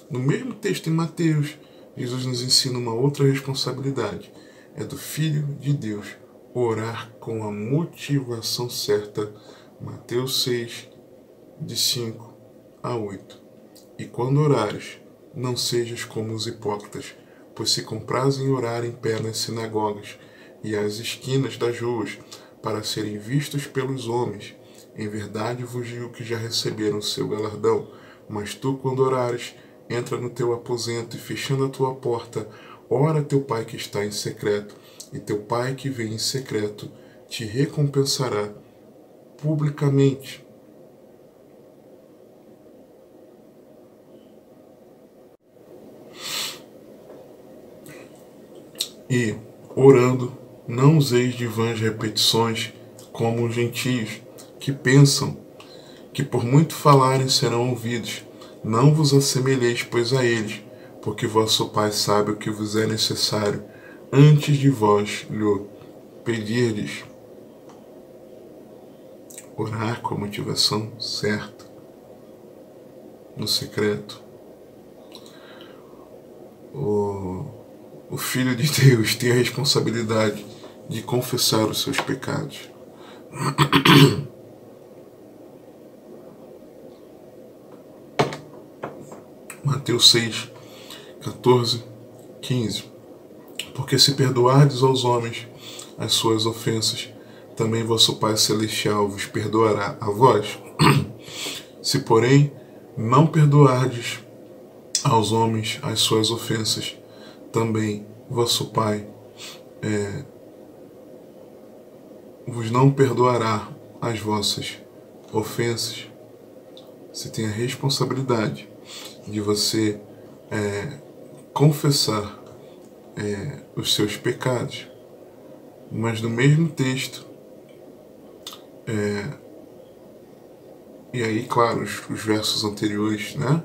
No mesmo texto em Mateus, Jesus nos ensina uma outra responsabilidade. É do Filho de Deus orar com a motivação certa. Mateus 6, de 5 a 8. E quando orares, não sejas como os hipócritas, pois se comprazem orar em pé nas sinagogas e às esquinas das ruas, para serem vistos pelos homens. Em verdade vos digo que já receberam o seu galardão. Mas tu, quando orares, entra no teu aposento e, fechando a tua porta, ora a teu Pai que está em secreto, e teu Pai que vem em secreto te recompensará publicamente. E, orando, não useis de vãs repetições, como os gentios, que pensam que por muito falarem serão ouvidos. Não vos assemelheis, pois, a eles, porque vosso Pai sabe o que vos é necessário, antes de vós lhe pedirdes. Orar com a motivação certa, no secreto, o Filho de Deus tem a responsabilidade de confessar os seus pecados. Mateus 6, 14, 15. Porque se perdoardes aos homens as suas ofensas, também vosso Pai Celestial vos perdoará a vós. Se, porém, não perdoardes aos homens as suas ofensas, também vosso Pai vos não perdoará as vossas ofensas. Você tem a responsabilidade de você confessar os seus pecados. Mas no mesmo texto, e aí, claro, os versos anteriores, né?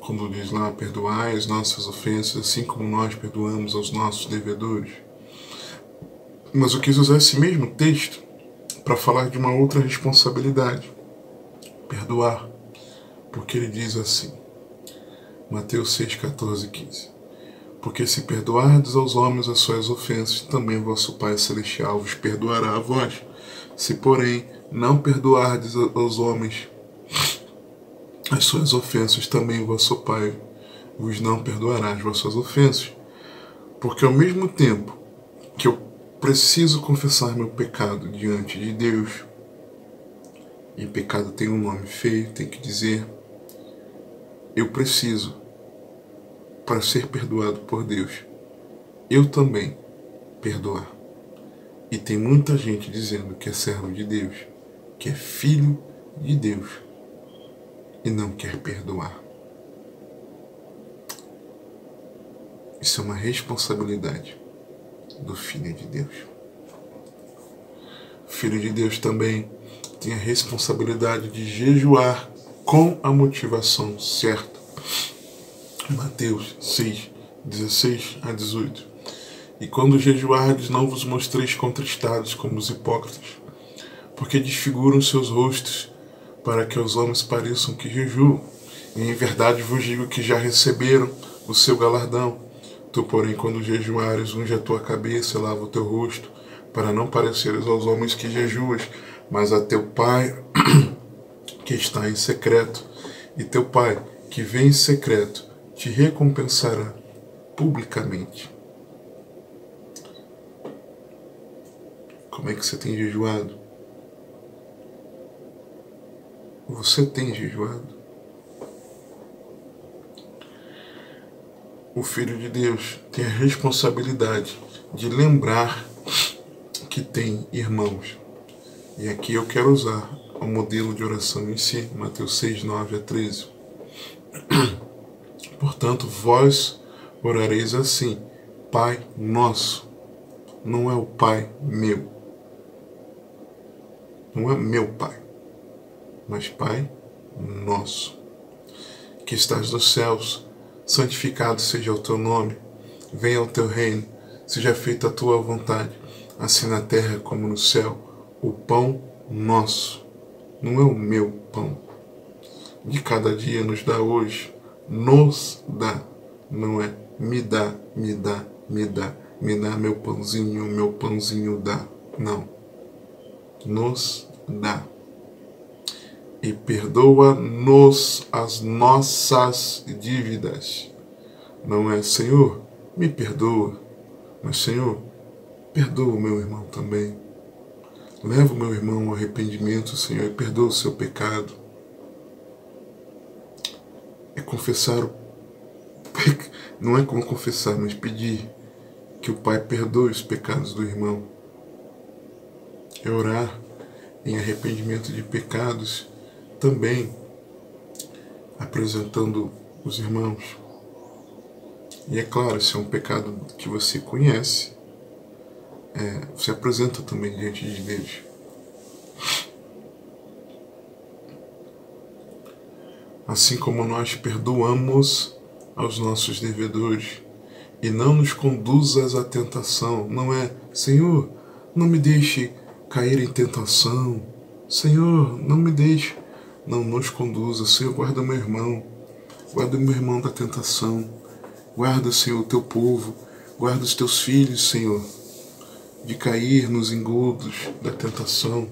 Quando diz lá, perdoai as nossas ofensas, assim como nós perdoamos aos nossos devedores. Mas eu quis usar esse mesmo texto para falar de uma outra responsabilidade. Perdoar. Porque ele diz assim, Mateus 6, 14 e 15. Porque se perdoardes aos homens as suas ofensas, também vosso Pai Celestial vos perdoará a vós. Se, porém, não perdoardes aos homens as suas ofensas, também vosso Pai vos não perdoará as vossas ofensas. Porque ao mesmo tempo que eu preciso confessar meu pecado diante de Deus, e pecado tem um nome feio, tem que dizer, eu preciso, para ser perdoado por Deus, eu também perdoar. E tem muita gente dizendo que é servo de Deus, que é filho de Deus, e não quer perdoar. Isso é uma responsabilidade do Filho de Deus. O Filho de Deus também tem a responsabilidade de jejuar com a motivação certa. Mateus 6, 16 a 18. E quando jejuardes, não vos mostreis contristados como os hipócritas, porque desfiguram seus rostos, para que aos homens pareçam que jejuam. E em verdade vos digo que já receberam o seu galardão. Tu, porém, quando jejuares, unge a tua cabeça e lava o teu rosto, para não pareceres aos homens que jejuas, mas a teu Pai que está em secreto. E teu Pai, que vem em secreto, te recompensará publicamente. Como é que você tem jejuado? Você tem jejuado? O Filho de Deus tem a responsabilidade de lembrar que tem irmãos. E aqui eu quero usar o modelo de oração em si, Mateus 6, 9 a 13. Portanto, vós orareis assim, Pai nosso. Não é o Pai meu. Não é meu Pai, mas Pai nosso, que estás nos céus, santificado seja o teu nome, venha o teu reino, seja feita a tua vontade, assim na terra como no céu. O pão nosso, não é o meu pão, de cada dia nos dá hoje, nos dá, não é me dá, me dá, me dá, me dá meu pãozinho dá, não, nos dá. E perdoa-nos as nossas dívidas. Não é, Senhor, me perdoa, mas, Senhor, perdoa o meu irmão também. Leva o meu irmão ao arrependimento, Senhor, e perdoa o seu pecado. É confessar não é como confessar, mas pedir que o Pai perdoe os pecados do irmão. É orar em arrependimento de pecados, também apresentando os irmãos. E é claro, se é um pecado que você conhece, você apresenta também diante de Deus. Assim como nós perdoamos aos nossos devedores, e não nos conduzas à tentação. Não é, Senhor, não me deixe cair em tentação. Senhor, não me deixe. Não nos conduza. Senhor, guarda meu irmão. Guarda o meu irmão da tentação. Guarda, Senhor, o teu povo. Guarda os teus filhos, Senhor, de cair nos engodos da tentação.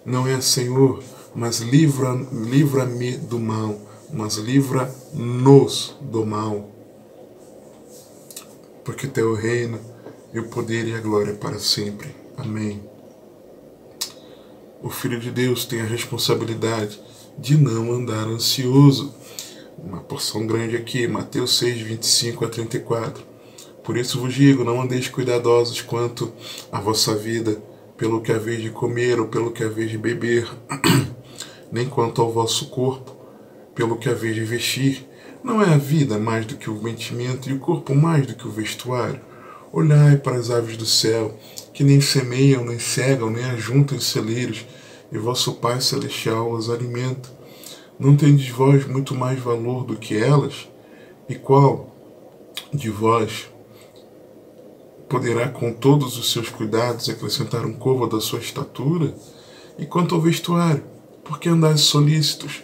Não é, Senhor, mas livra-me do mal, mas livra-nos do mal. Porque teu reino e o poder e a glória para sempre. Amém. O Filho de Deus tem a responsabilidade de não andar ansioso. Uma porção grande aqui, Mateus 6, 25 a 34. Por isso vos digo, não andeis cuidadosos quanto à vossa vida, pelo que haveis de comer ou pelo que haveis de beber, nem quanto ao vosso corpo, pelo que haveis de vestir. Não é a vida mais do que o mantimento e o corpo mais do que o vestuário? Olhai para as aves do céu, que nem semeiam, nem cegam, nem ajuntam em celeiros, e vosso Pai Celestial os alimenta. Não tendes vós muito mais valor do que elas? E qual de vós poderá com todos os seus cuidados acrescentar um côvado à sua estatura? E quanto ao vestuário, por que andais solícitos?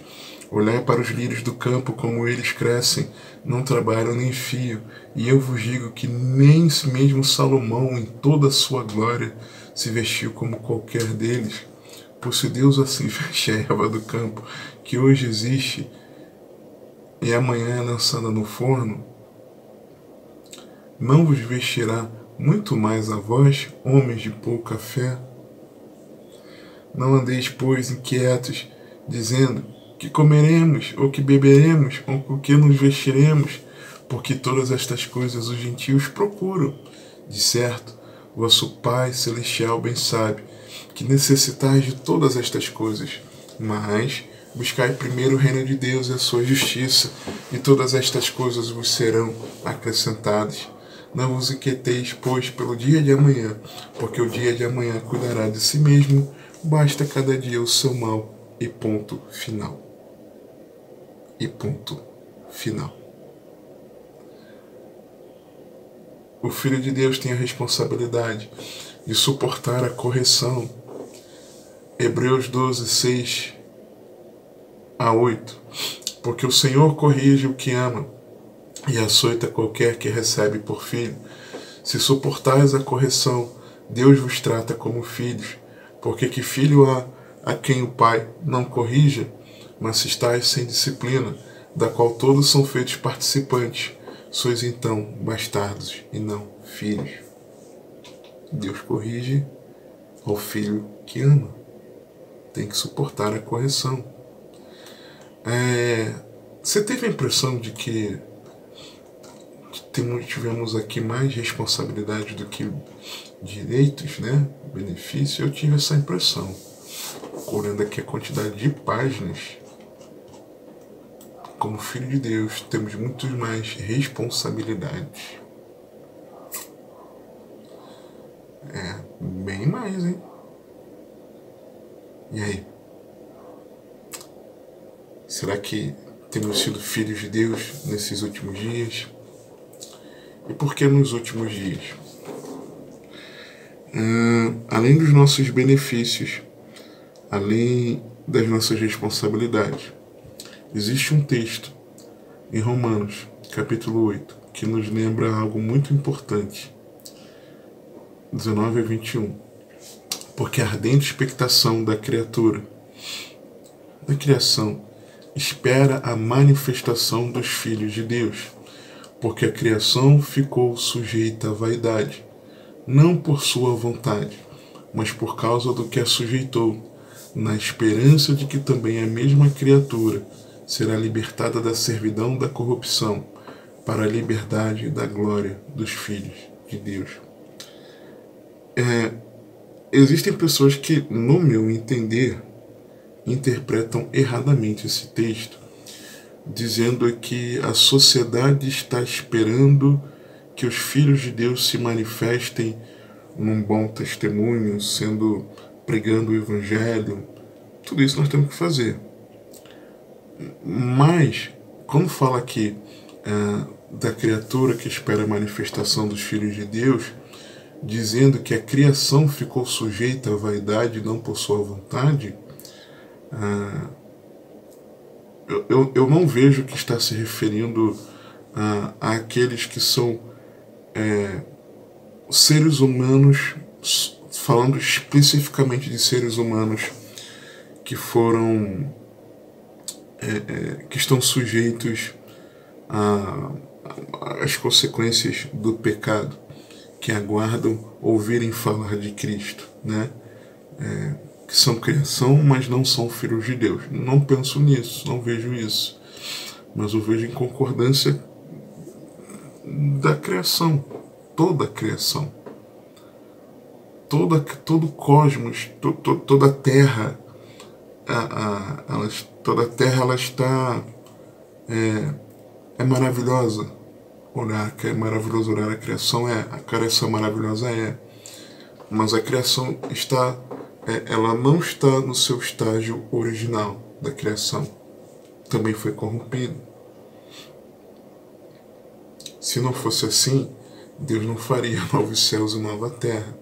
Olhai para os lírios do campo, como eles crescem, não trabalham nem fiam, e eu vos digo que nem mesmo Salomão, em toda a sua glória, se vestiu como qualquer deles. Pois se Deus assim veste a erva do campo, que hoje existe, e amanhã é lançada no forno, não vos vestirá muito mais a vós, homens de pouca fé? Não andeis, pois, inquietos, dizendo que comeremos, ou que beberemos, ou com que nos vestiremos, porque todas estas coisas os gentios procuram. De certo, vosso Pai Celestial bem sabe que necessitais de todas estas coisas, mas buscai primeiro o reino de Deus e a sua justiça, e todas estas coisas vos serão acrescentadas. Não vos inquieteis, pois, pelo dia de amanhã, porque o dia de amanhã cuidará de si mesmo, basta cada dia o seu mal, e ponto final. E ponto final. O Filho de Deus tem a responsabilidade de suportar a correção. Hebreus 12, 6 a 8. Porque o Senhor corrige o que ama, e açoita qualquer que recebe por filho. Se suportais a correção, Deus vos trata como filhos. Porque que filho há a quem o pai não corrija? Mas se estáis sem disciplina, da qual todos são feitos participantes, sois então bastardos e não filhos. Deus corrige ao filho que ama. Tem que suportar a correção. Você teve a impressão de que tivemos aqui mais responsabilidade do que direitos, né? Benefício? Eu tive essa impressão. Olhando aqui a quantidade de páginas, como filho de Deus, temos muito mais responsabilidades. Bem mais, hein? E aí? Será que temos sido filhos de Deus nesses últimos dias? E por que nos últimos dias? Além dos nossos benefícios, além das nossas responsabilidades, existe um texto em Romanos, capítulo 8, que nos lembra algo muito importante. 19 a 21. Porque a ardente expectação da criação, espera a manifestação dos filhos de Deus. Porque a criação ficou sujeita à vaidade, não por sua vontade, mas por causa do que a sujeitou, na esperança de que também a mesma criatura será libertada da servidão da corrupção, para a liberdade da glória dos filhos de Deus. Existem pessoas que, no meu entender, interpretam erradamente esse texto, dizendo que a sociedade está esperando que os filhos de Deus se manifestem num bom testemunho, pregando o evangelho. Tudo isso nós temos que fazer. Mas, quando fala aqui da criatura que espera a manifestação dos filhos de Deus, dizendo que a criação ficou sujeita à vaidade não por sua vontade, eu não vejo que está se referindo àqueles que são seres humanos, falando especificamente de seres humanos que foram, que estão sujeitos às consequências do pecado, que aguardam ouvirem falar de Cristo, né? Que são criação, mas não são filhos de Deus. Não penso nisso, não vejo isso. Mas eu vejo em concordância da criação, toda a criação. Todo o cosmos, toda a Terra, toda a Terra ela está maravilhosa. Olhar que é maravilhoso, olhar a criação maravilhosa mas a criação está, ela não está no seu estágio original da criação. Também foi corrompida. Se não fosse assim, Deus não faria novos céus e nova terra.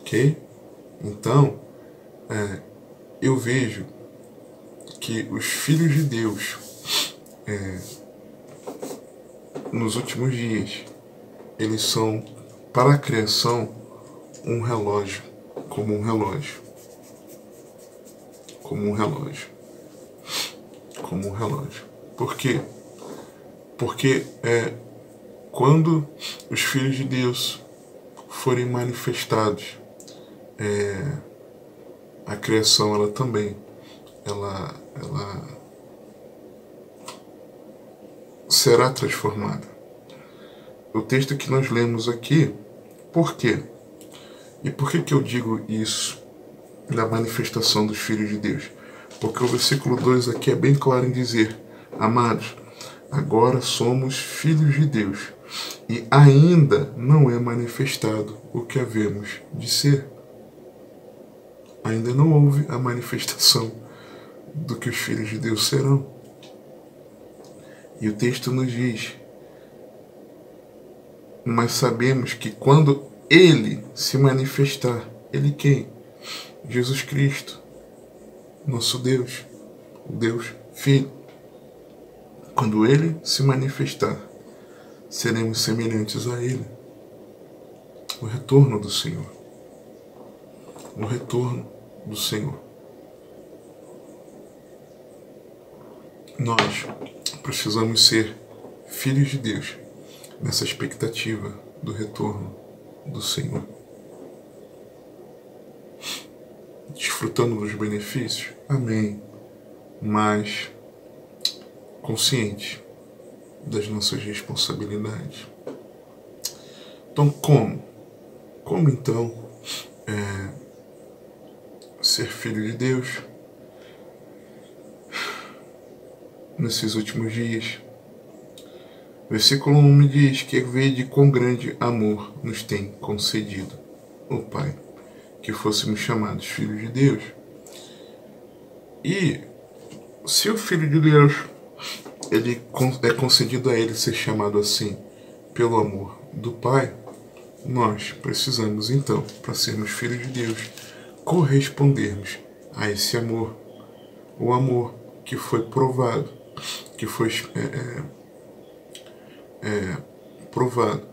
Ok? Então, eu vejo que os filhos de Deus, nos últimos dias, eles são, para a criação, um relógio, como um relógio. Como um relógio. Como um relógio. Por quê? Porque quando os filhos de Deus forem manifestados, a criação ela também ela será transformada. O texto que nós lemos aqui, por quê? E por que eu digo isso da manifestação dos filhos de Deus? Porque o versículo 2 aqui é bem claro em dizer: amados, agora somos filhos de Deus, e ainda não é manifestado o que havemos de ser. Ainda não houve a manifestação do que os filhos de Deus serão. E o texto nos diz: mas sabemos que quando Ele se manifestar, Ele quem? Jesus Cristo, nosso Deus, o Deus Filho. Quando Ele se manifestar, seremos semelhantes a Ele. O retorno do Senhor. O retorno do Senhor. Nós precisamos ser filhos de Deus nessa expectativa do retorno do Senhor. Desfrutando dos benefícios? Amém. Mas consciente das nossas responsabilidades. Então, como? Como então ser filho de Deus nesses últimos dias? Versículo 1 me diz que vede quão grande amor nos tem concedido o Pai, que fôssemos chamados filhos de Deus. E se o Filho de Deus ele é concedido a ele ser chamado assim pelo amor do Pai, nós precisamos então, para sermos filhos de Deus, correspondermos a esse amor. O amor que foi provado, que foi provado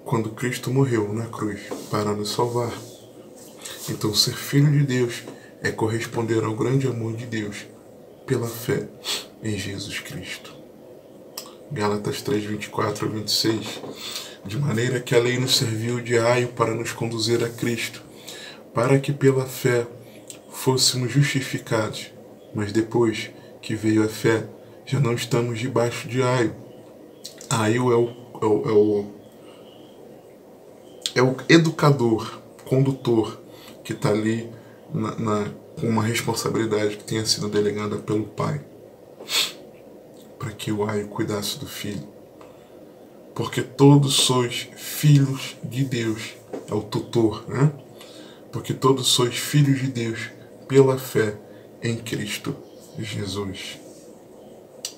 quando Cristo morreu na cruz para nos salvar. Então, ser filho de Deus é corresponder ao grande amor de Deus pela fé em Jesus Cristo. Gálatas 3, 24 a 26. De maneira que a lei nos serviu de aio para nos conduzir a Cristo, para que pela fé fôssemos justificados. Mas depois que veio a fé, já não estamos debaixo de aio. Aio é o educador, condutor, que está ali com uma responsabilidade que tenha sido delegada pelo Pai, para que o aio cuidasse do filho. Porque todos sois filhos de Deus, é o tutor, né? Porque todos sois filhos de Deus pela fé em Cristo Jesus.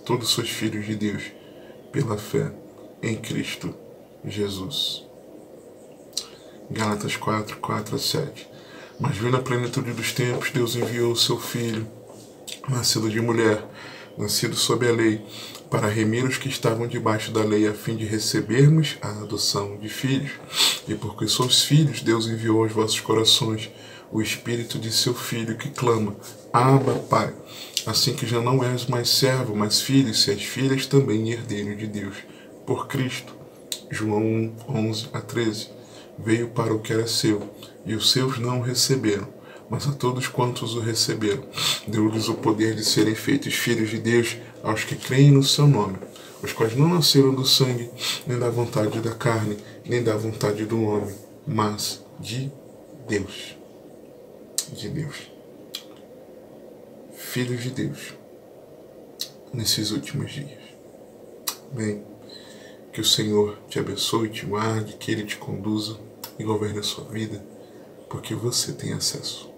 Todos sois filhos de Deus pela fé em Cristo Jesus. Gálatas 4, 4 a 7. Mas vendo a plenitude dos tempos, Deus enviou o seu Filho, nascido de mulher, nascido sob a lei, para remir os que estavam debaixo da lei, a fim de recebermos a adoção de filhos. E porque sois filhos, Deus enviou aos vossos corações o Espírito de seu Filho, que clama: Abba, Pai. Assim que já não és mais servo, mas filho, e se és filhas, também herdeiro de Deus. Por Cristo. João 1, 11 a 13. Veio para o que era seu, e os seus não o receberam. Mas a todos quantos o receberam, deu-lhes o poder de serem feitos filhos de Deus, aos que creem no seu nome, os quais não nasceram do sangue, nem da vontade da carne, nem da vontade do homem, mas de Deus. De Deus. Filhos de Deus, nesses últimos dias. Bem, que o Senhor te abençoe, te guarde, que Ele te conduza e governe a sua vida, porque você tem acesso.